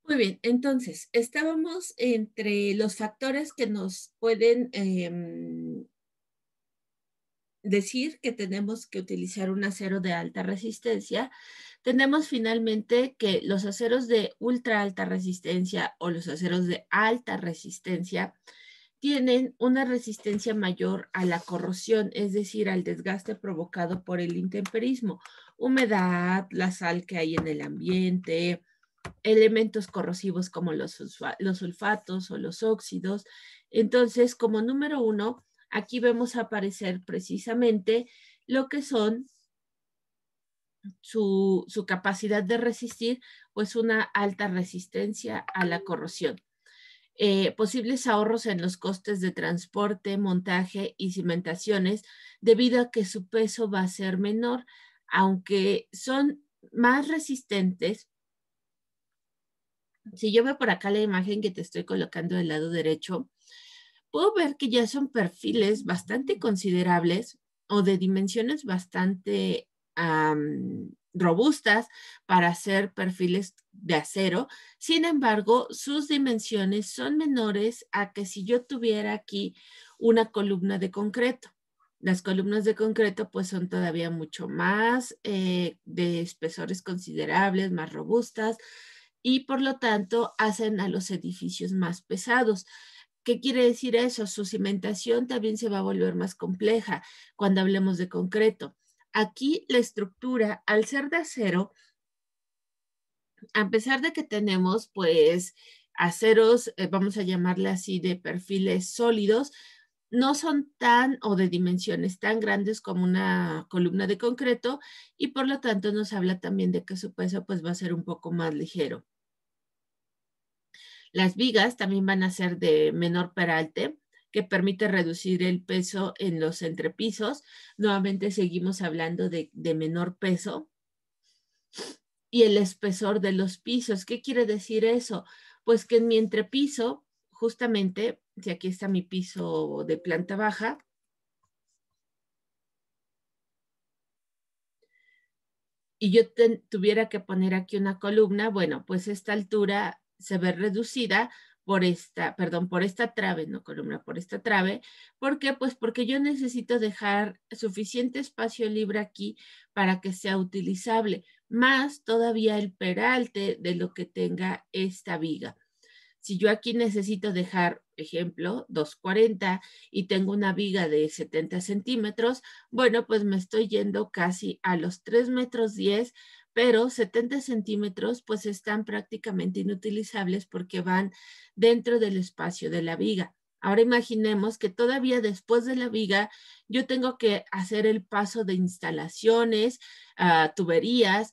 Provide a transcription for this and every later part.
Muy bien, entonces, estábamos entre los factores que nos pueden decir que tenemos que utilizar un acero de alta resistencia. Tenemos finalmente que los aceros de ultra alta resistencia o los aceros de alta resistencia tienen una resistencia mayor a la corrosión, es decir, al desgaste provocado por el intemperismo, humedad, la sal que hay en el ambiente, elementos corrosivos como los sulfatos o los óxidos. Entonces, como número uno, aquí vemos aparecer precisamente lo que son su capacidad de resistir, pues una alta resistencia a la corrosión. Posibles ahorros en los costes de transporte, montaje y cimentaciones, debido a que su peso va a ser menor, aunque son más resistentes. Si yo veo por acá la imagen que te estoy colocando del lado derecho, puedo ver que ya son perfiles bastante considerables o de dimensiones bastante robustas para hacer perfiles de acero. Sin embargo, sus dimensiones son menores a que si yo tuviera aquí una columna de concreto. Las columnas de concreto pues son todavía mucho más de espesores considerables, más robustas y por lo tanto hacen a los edificios más pesados. ¿Qué quiere decir eso? Su cimentación también se va a volver más compleja cuando hablemos de concreto. Aquí la estructura, al ser de acero, a pesar de que tenemos pues aceros, vamos a llamarle así, de perfiles sólidos, no son tan o de dimensiones tan grandes como una columna de concreto y por lo tanto nos habla también de que su peso pues va a ser un poco más ligero. Las vigas también van a ser de menor peralte, que permite reducir el peso en los entrepisos. Nuevamente seguimos hablando de menor peso. Y el espesor de los pisos. ¿Qué quiere decir eso? Pues que en mi entrepiso, justamente, si aquí está mi piso de planta baja, y yo tuviera que poner aquí una columna, bueno, pues esta altura se ve reducida por esta, perdón, por esta trave, no columna, por esta trave. ¿Por qué? Pues porque yo necesito dejar suficiente espacio libre aquí para que sea utilizable, más todavía el peralte de lo que tenga esta viga. Si yo aquí necesito dejar, ejemplo, 240 y tengo una viga de 70 centímetros, bueno, pues me estoy yendo casi a los 3 metros 10, pero 70 centímetros pues están prácticamente inutilizables porque van dentro del espacio de la viga. Ahora imaginemos que todavía después de la viga yo tengo que hacer el paso de instalaciones, tuberías,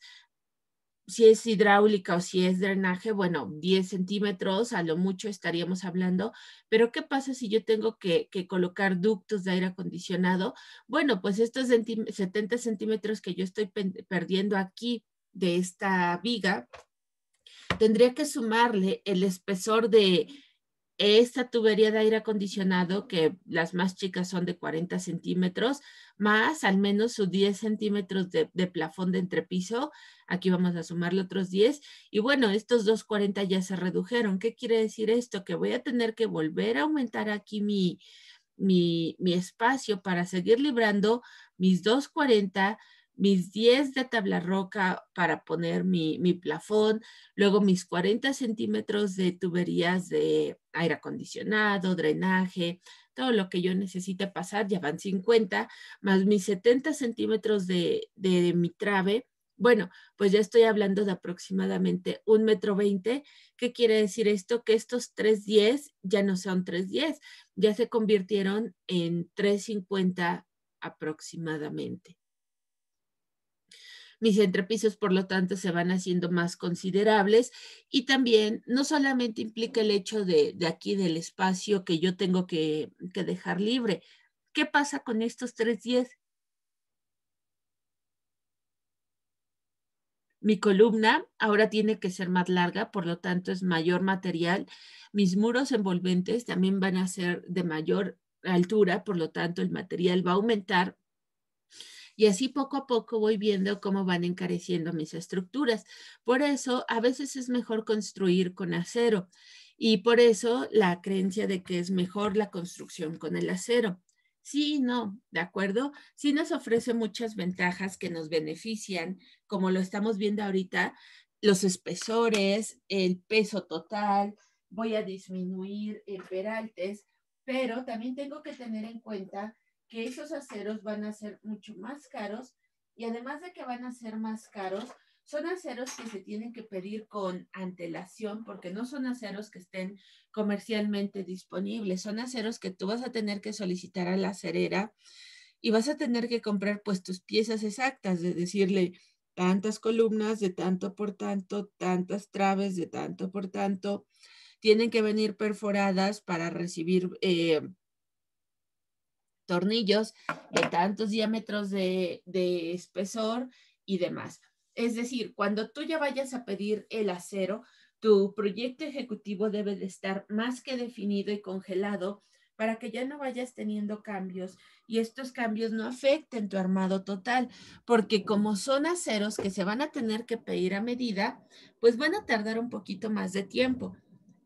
si es hidráulica o si es drenaje, bueno, 10 centímetros, a lo mucho estaríamos hablando, pero ¿qué pasa si yo tengo que colocar ductos de aire acondicionado? Bueno, pues estos 70 centímetros que yo estoy perdiendo aquí de esta viga, tendría que sumarle el espesor de esta tubería de aire acondicionado, que las más chicas son de 40 centímetros, más al menos sus 10 centímetros de plafón de entrepiso. Aquí vamos a sumarle otros 10. Y bueno, estos 240 ya se redujeron. ¿Qué quiere decir esto? Que voy a tener que volver a aumentar aquí mi espacio para seguir librando mis 240, mis 10 de tabla roca para poner mi plafón, luego mis 40 centímetros de tuberías de aire acondicionado, drenaje, todo lo que yo necesite pasar, ya van 50, más mis 70 centímetros de mi trave. Bueno, pues ya estoy hablando de aproximadamente 1,20 m. ¿Qué quiere decir esto? Que estos 310 ya no son 310, ya se convirtieron en 350 aproximadamente. Mis entrepisos, por lo tanto, se van haciendo más considerables y también no solamente implica el hecho de aquí del espacio que yo tengo que dejar libre. ¿Qué pasa con estos 310? Mi columna ahora tiene que ser más larga, por lo tanto es mayor material. Mis muros envolventes también van a ser de mayor altura, por lo tanto el material va a aumentar. Y así poco a poco voy viendo cómo van encareciendo mis estructuras. Por eso a veces es mejor construir con acero y por eso la creencia de que es mejor la construcción con el acero. Sí, no, ¿de acuerdo? Sí nos ofrece muchas ventajas que nos benefician, como lo estamos viendo ahorita, los espesores, el peso total, voy a disminuir peraltes, pero también tengo que tener en cuenta que esos aceros van a ser mucho más caros y además de que van a ser más caros, son aceros que se tienen que pedir con antelación porque no son aceros que estén comercialmente disponibles, son aceros que tú vas a tener que solicitar a la acerera y vas a tener que comprar pues tus piezas exactas, de decirle tantas columnas de tanto por tanto, tantas traves de tanto por tanto, tienen que venir perforadas para recibir tornillos de tantos diámetros de espesor y demás. Es decir, cuando tú ya vayas a pedir el acero, tu proyecto ejecutivo debe de estar más que definido y congelado para que ya no vayas teniendo cambios y estos cambios no afecten tu armado total, porque como son aceros que se van a tener que pedir a medida, pues van a tardar un poquito más de tiempo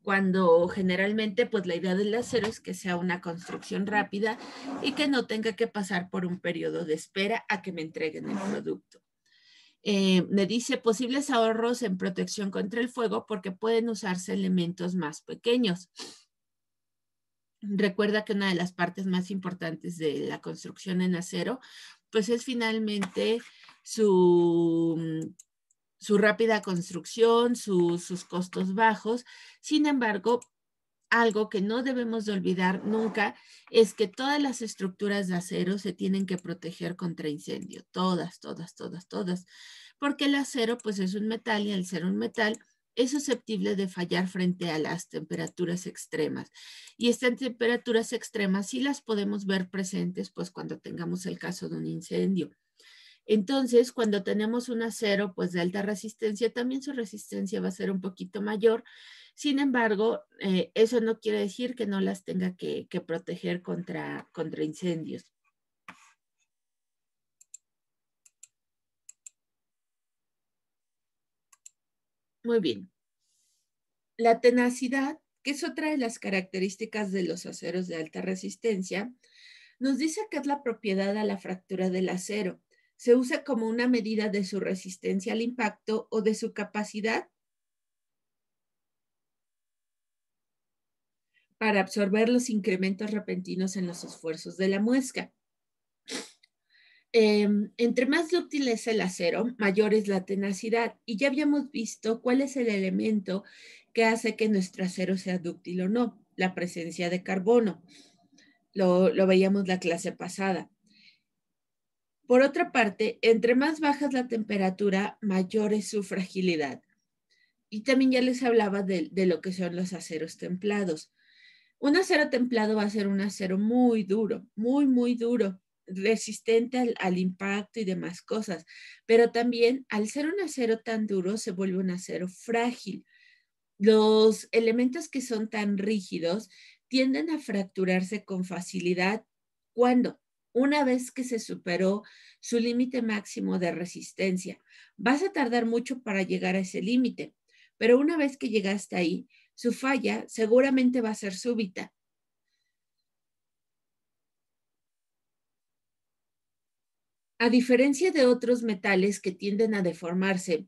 cuando generalmente pues la idea del acero es que sea una construcción rápida y que no tenga que pasar por un periodo de espera a que me entreguen el producto. Me dice posibles ahorros en protección contra el fuego porque pueden usarse elementos más pequeños. Recuerda que una de las partes más importantes de la construcción en acero pues es finalmente su rápida construcción, sus costos bajos. Sin embargo, algo que no debemos de olvidar nunca es que todas las estructuras de acero se tienen que proteger contra incendio, todas, todas, todas, todas, porque el acero pues es un metal y al ser un metal es susceptible de fallar frente a las temperaturas extremas. Y estas temperaturas extremas sí las podemos ver presentes pues cuando tengamos el caso de un incendio. Entonces, cuando tenemos un acero pues de alta resistencia, también su resistencia va a ser un poquito mayor. Sin embargo, eso no quiere decir que no las tenga que proteger contra incendios. Muy bien. La tenacidad, que es otra de las características de los aceros de alta resistencia, nos dice que es la propiedad a la fractura del acero. Se usa como una medida de su resistencia al impacto o de su capacidad para absorber los incrementos repentinos en los esfuerzos de la muesca. Entre más dúctil es el acero, mayor es la tenacidad. Y ya habíamos visto cuál es el elemento que hace que nuestro acero sea dúctil o no, la presencia de carbono. Lo veíamos la clase pasada. Por otra parte, entre más baja es la temperatura, mayor es su fragilidad. Y también ya les hablaba de lo que son los aceros templados. Un acero templado va a ser un acero muy duro, muy, muy duro, resistente al impacto y demás cosas. Pero también al ser un acero tan duro se vuelve un acero frágil. Los elementos que son tan rígidos tienden a fracturarse con facilidad cuando una vez que se superó su límite máximo de resistencia. Vas a tardar mucho para llegar a ese límite, pero una vez que llegaste ahí, su falla seguramente va a ser súbita. A diferencia de otros metales que tienden a deformarse,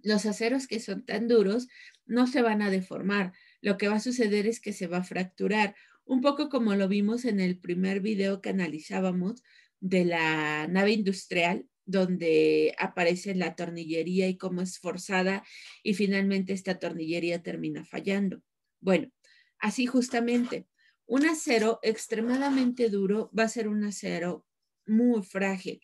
los aceros que son tan duros no se van a deformar. Lo que va a suceder es que se va a fracturar, un poco como lo vimos en el primer video que analizábamos de la nave industrial, donde aparece la tornillería y cómo es forzada y finalmente esta tornillería termina fallando. Bueno, así justamente, un acero extremadamente duro va a ser un acero muy frágil.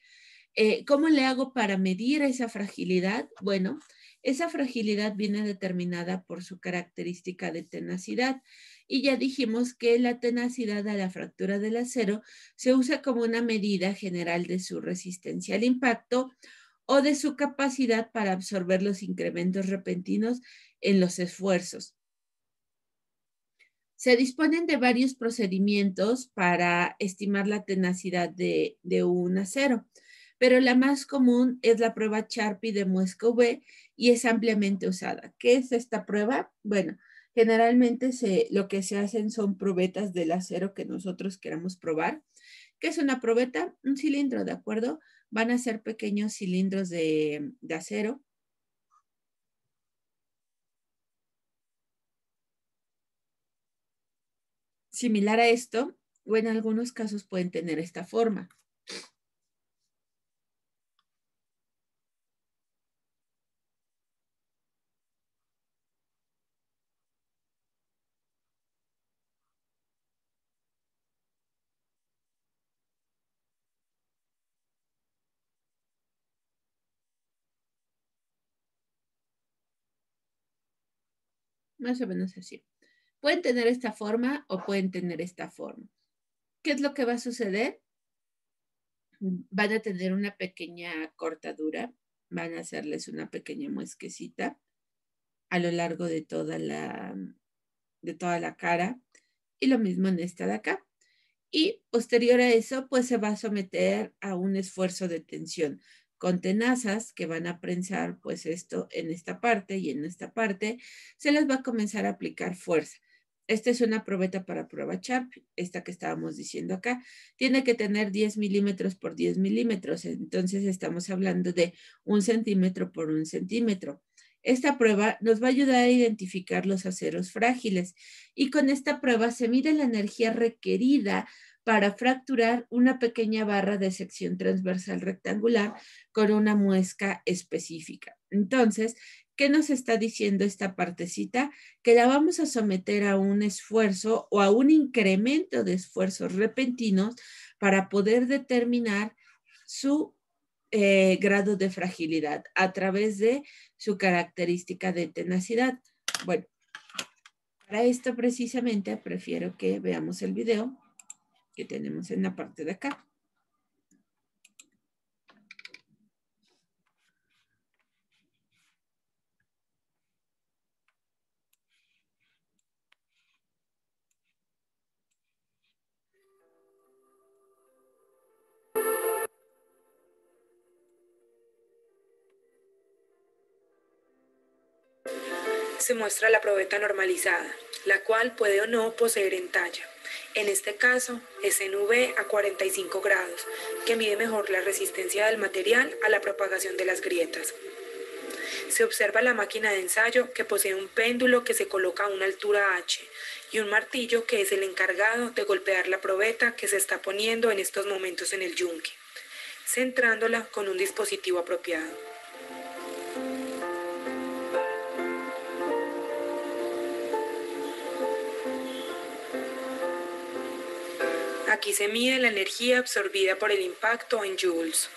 ¿Cómo le hago para medir esa fragilidad? Bueno, esa fragilidad viene determinada por su característica de tenacidad. Y ya dijimos que la tenacidad a la fractura del acero se usa como una medida general de su resistencia al impacto o de su capacidad para absorber los incrementos repentinos en los esfuerzos. Se disponen de varios procedimientos para estimar la tenacidad de un acero, pero la más común es la prueba Charpy de muesca UV y es ampliamente usada. ¿Qué es esta prueba? Bueno, generalmente lo que se hacen son probetas del acero que nosotros queramos probar. ¿Qué es una probeta? Un cilindro, ¿de acuerdo? Van a ser pequeños cilindros de acero. Similar a esto, o en algunos casos pueden tener esta forma. Más o menos así. Pueden tener esta forma o pueden tener esta forma. ¿Qué es lo que va a suceder? Van a tener una pequeña cortadura, van a hacerles una pequeña muesquecita a lo largo de toda la cara y lo mismo en esta de acá. Y posterior a eso, pues se va a someter a un esfuerzo de tensión con tenazas que van a prensar pues esto en esta parte y en esta parte. Se les va a comenzar a aplicar fuerza. Esta es una probeta para prueba Sharp, esta que estábamos diciendo acá. Tiene que tener 10 milímetros por 10 milímetros, entonces estamos hablando de 1 centímetro por 1 centímetro. Esta prueba nos va a ayudar a identificar los aceros frágiles y con esta prueba se mide la energía requerida para fracturar una pequeña barra de sección transversal rectangular con una muesca específica. Entonces, ¿qué nos está diciendo esta partecita? Que la vamos a someter a un esfuerzo o a un incremento de esfuerzos repentinos para poder determinar su grado de fragilidad a través de su característica de tenacidad. Bueno, para esto precisamente prefiero que veamos el video que tenemos en la parte de acá. Se muestra la probeta normalizada, la cual puede o no poseer entalla. En este caso es en UV a 45 grados, que mide mejor la resistencia del material a la propagación de las grietas. Se observa la máquina de ensayo que posee un péndulo que se coloca a una altura H y un martillo que es el encargado de golpear la probeta que se está poniendo en estos momentos en el yunque, centrándola con un dispositivo apropiado. Aquí se mide la energía absorbida por el impacto en joules.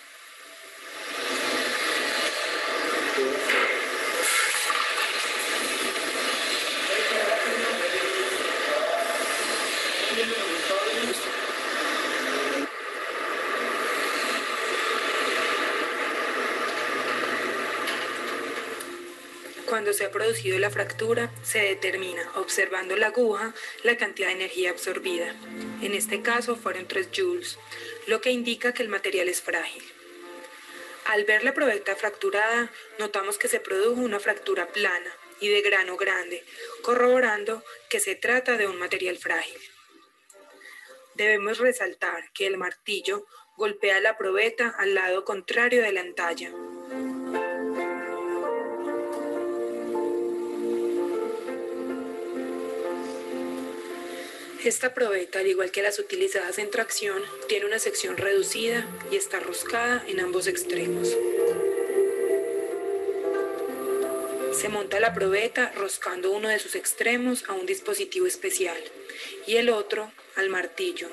Cuando se ha producido la fractura, se determina, observando la aguja, la cantidad de energía absorbida. En este caso fueron 3 joules, lo que indica que el material es frágil. Al ver la probeta fracturada, notamos que se produjo una fractura plana y de grano grande, corroborando que se trata de un material frágil. Debemos resaltar que el martillo golpea la probeta al lado contrario de la entalla. Esta probeta, al igual que las utilizadas en tracción, tiene una sección reducida y está roscada en ambos extremos. Se monta la probeta roscando uno de sus extremos a un dispositivo especial y el otro al martillo,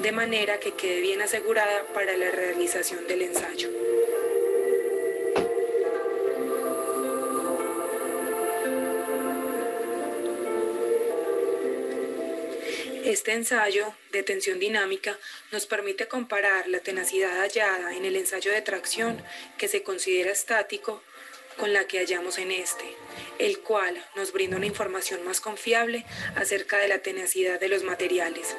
de manera que quede bien asegurada para la realización del ensayo. Este ensayo de tensión dinámica nos permite comparar la tenacidad hallada en el ensayo de tracción, que se considera estático, con la que hallamos en este. el cual nos brinda una información más confiable acerca de la tenacidad de los materiales.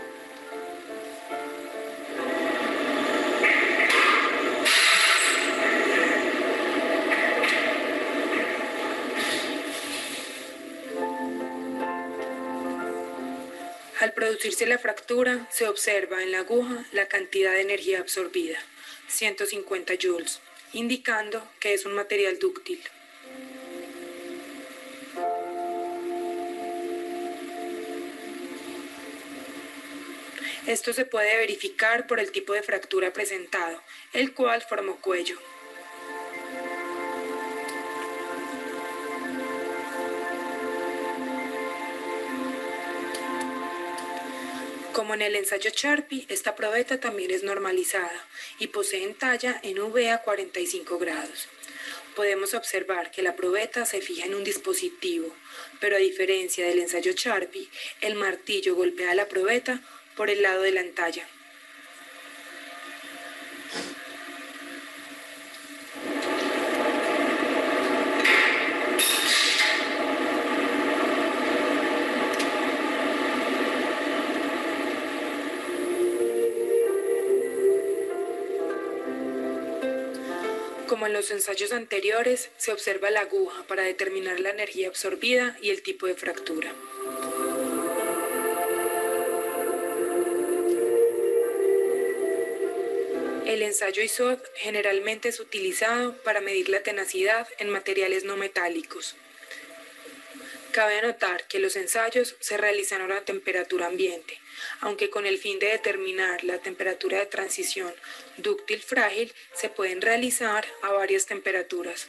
Al producirse la fractura, se observa en la aguja la cantidad de energía absorbida, 150 joules, indicando que es un material dúctil. Esto se puede verificar por el tipo de fractura presentado, el cual formó cuello. Como en el ensayo Charpy, esta probeta también es normalizada y posee en talla en V a 45 grados. Podemos observar que la probeta se fija en un dispositivo, pero a diferencia del ensayo Charpy, el martillo golpea la probeta por el lado de la entalla. Como en los ensayos anteriores, se observa la aguja para determinar la energía absorbida y el tipo de fractura. El ensayo ISOT generalmente es utilizado para medir la tenacidad en materiales no metálicos. Cabe anotar que los ensayos se realizan a una temperatura ambiente, aunque con el fin de determinar la temperatura de transición dúctil frágil se pueden realizar a varias temperaturas.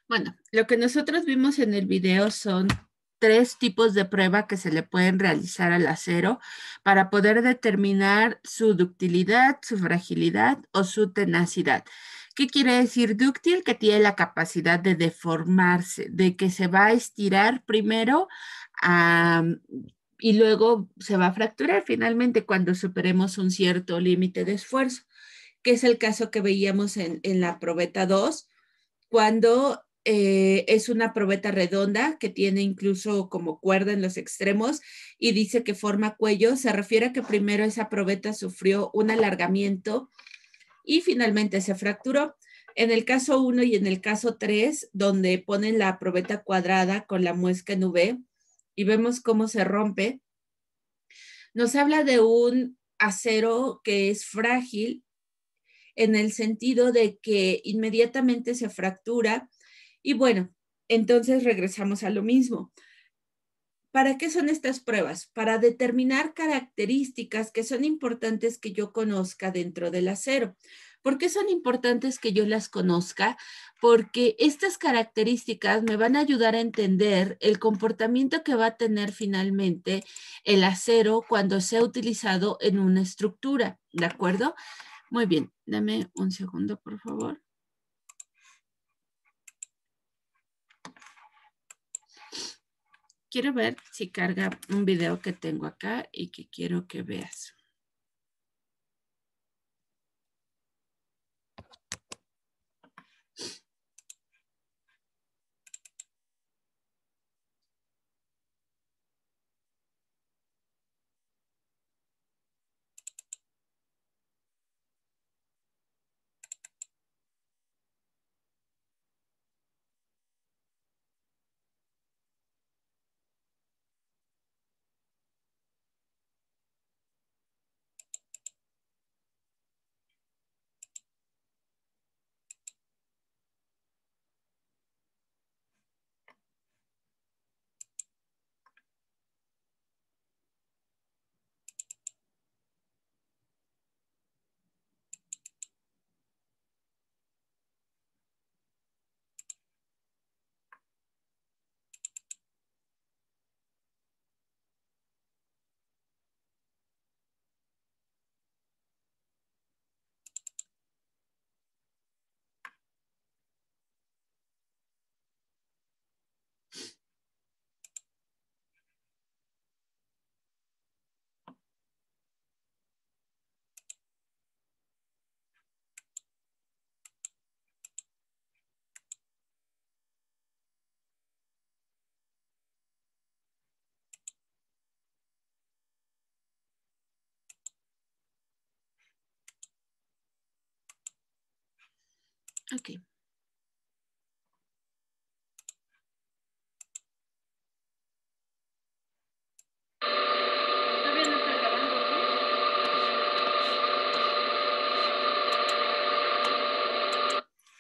Bueno, lo que nosotros vimos en el video son 3 tipos de prueba que se le pueden realizar al acero para poder determinar su ductilidad, su fragilidad o su tenacidad. ¿Qué quiere decir dúctil? Que tiene la capacidad de deformarse, de que se va a estirar primero y luego se va a fracturar finalmente cuando superemos un cierto límite de esfuerzo, que es el caso que veíamos en la probeta 2, cuando es una probeta redonda que tiene incluso como cuerda en los extremos y dice que forma cuello, se refiere a que primero esa probeta sufrió un alargamiento y finalmente se fracturó. En el caso 1 y en el caso 3, donde ponen la probeta cuadrada con la muesca en V y vemos cómo se rompe, nos habla de un acero que es frágil en el sentido de que inmediatamente se fractura. Y bueno, entonces regresamos a lo mismo. ¿Para qué son estas pruebas? Para determinar características que son importantes que yo conozca dentro del acero. ¿Por qué son importantes que yo las conozca? Porque estas características me van a ayudar a entender el comportamiento que va a tener finalmente el acero cuando sea utilizado en una estructura, ¿de acuerdo? Muy bien, dame un segundo, por favor. Quiero ver si carga un video que tengo acá y que quiero que veas. Ok.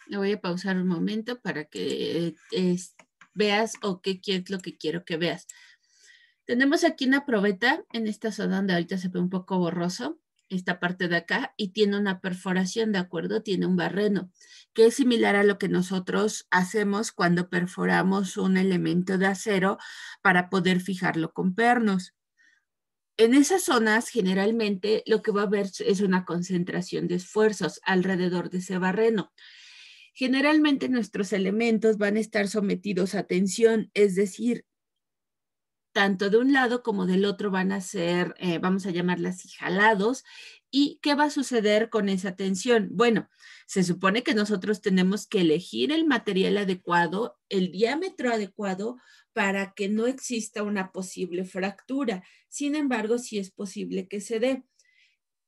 Le voy a pausar un momento para que veas o qué es lo que quiero que veas. Tenemos aquí una probeta en esta zona donde ahorita se ve un poco borroso, esta parte de acá, y tiene una perforación, ¿de acuerdo? Tiene un barreno, que es similar a lo que nosotros hacemos cuando perforamos un elemento de acero para poder fijarlo con pernos. En esas zonas, generalmente, lo que va a haber es una concentración de esfuerzos alrededor de ese barreno. Generalmente nuestros elementos van a estar sometidos a tensión, es decir, tanto de un lado como del otro van a ser, vamos a llamarlas así, jalados. ¿Y qué va a suceder con esa tensión? Bueno, se supone que nosotros tenemos que elegir el material adecuado, el diámetro adecuado para que no exista una posible fractura. Sin embargo, sí es posible que se dé.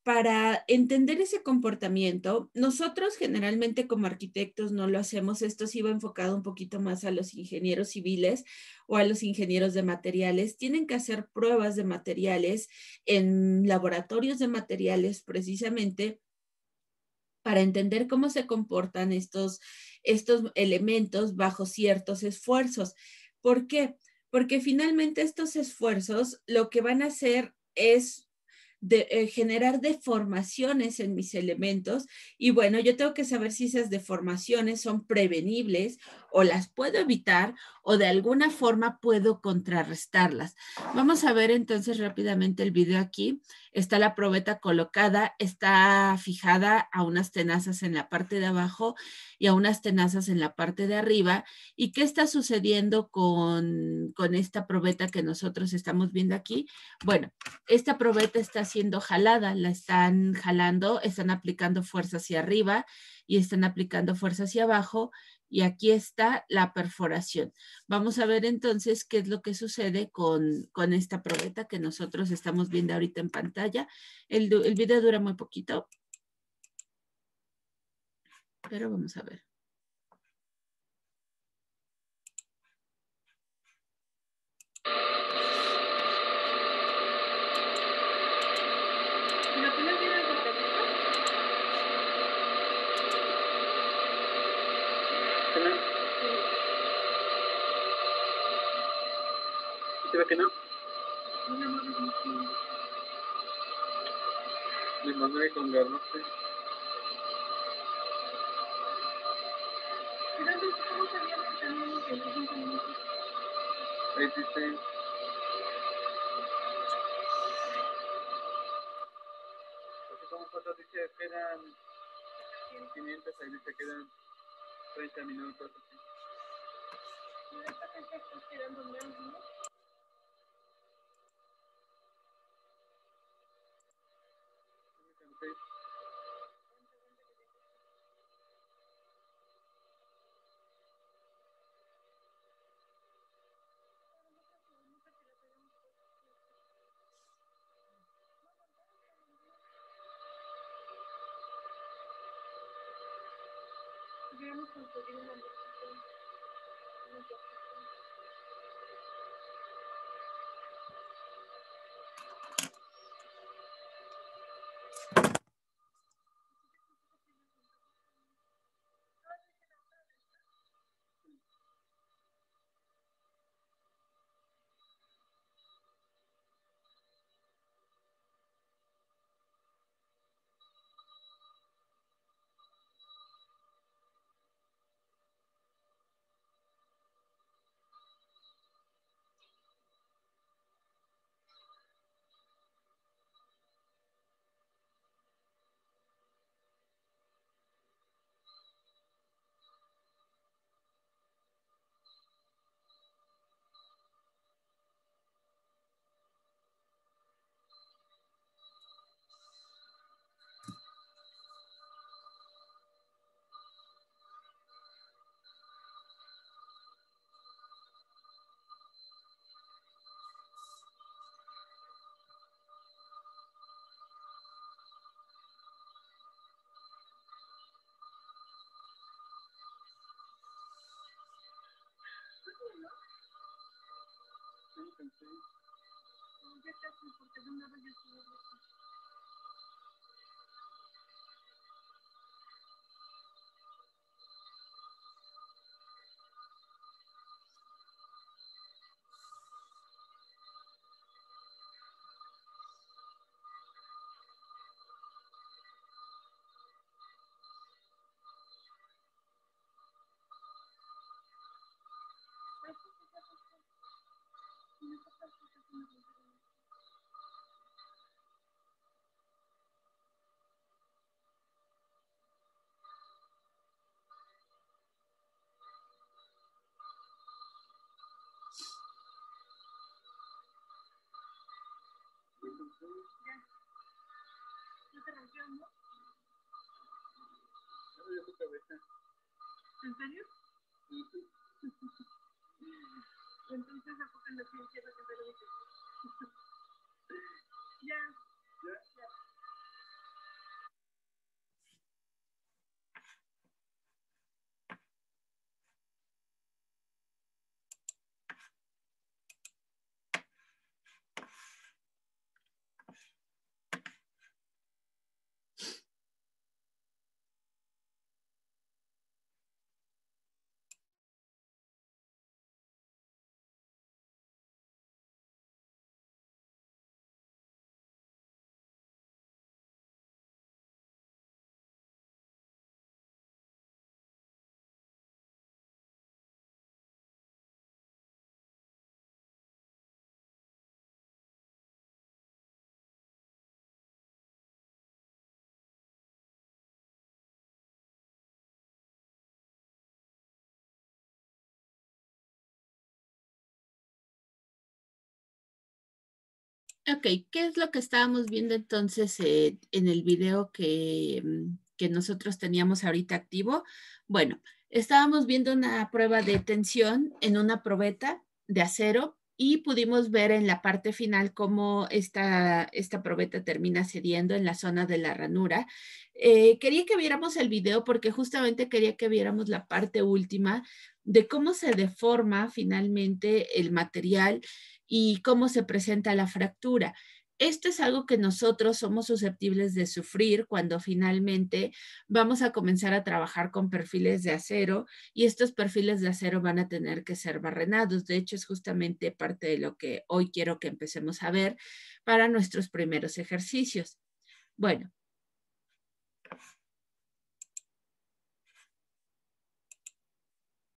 Para entender ese comportamiento, nosotros generalmente como arquitectos no lo hacemos. Esto sí va enfocado un poquito más a los ingenieros civiles o a los ingenieros de materiales. Tienen que hacer pruebas de materiales en laboratorios de materiales precisamente para entender cómo se comportan estos elementos bajo ciertos esfuerzos. ¿Por qué? Porque finalmente estos esfuerzos lo que van a hacer es generar deformaciones en mis elementos y bueno, yo tengo que saber si esas deformaciones son prevenibles o las puedo evitar o de alguna forma puedo contrarrestarlas. Vamos a ver entonces rápidamente el video aquí. Está la probeta colocada, está fijada a unas tenazas en la parte de abajo y a unas tenazas en la parte de arriba. ¿Y qué está sucediendo con esta probeta que nosotros estamos viendo aquí? Bueno, esta probeta está siendo jalada, la están jalando, están aplicando fuerza hacia arriba y están aplicando fuerza hacia abajo y aquí está la perforación. Vamos a ver entonces qué es lo que sucede con esta probeta que nosotros estamos viendo ahorita en pantalla. El video dura muy poquito, pero vamos a ver. ¿Se ve que no? Mi mamá con garrote. Ahí dice. Porque como fotos dice quedan 500, ahí dice quedan 30 minutos. Así. ¿En serio? Entonces, ¿a poco no tienes que resolver el Ya. Ok, ¿qué es lo que estábamos viendo entonces en el video que nosotros teníamos ahorita activo? Bueno, estábamos viendo una prueba de tensión en una probeta de acero y pudimos ver en la parte final cómo esta probeta termina cediendo en la zona de la ranura. Quería que viéramos el video porque justamente quería que viéramos la parte última de cómo se deforma finalmente el material y cómo se presenta la fractura. Esto es algo que nosotros somos susceptibles de sufrir cuando finalmente vamos a comenzar a trabajar con perfiles de acero y estos perfiles de acero van a tener que ser barrenados. De hecho, es justamente parte de lo que hoy quiero que empecemos a ver para nuestros primeros ejercicios. Bueno,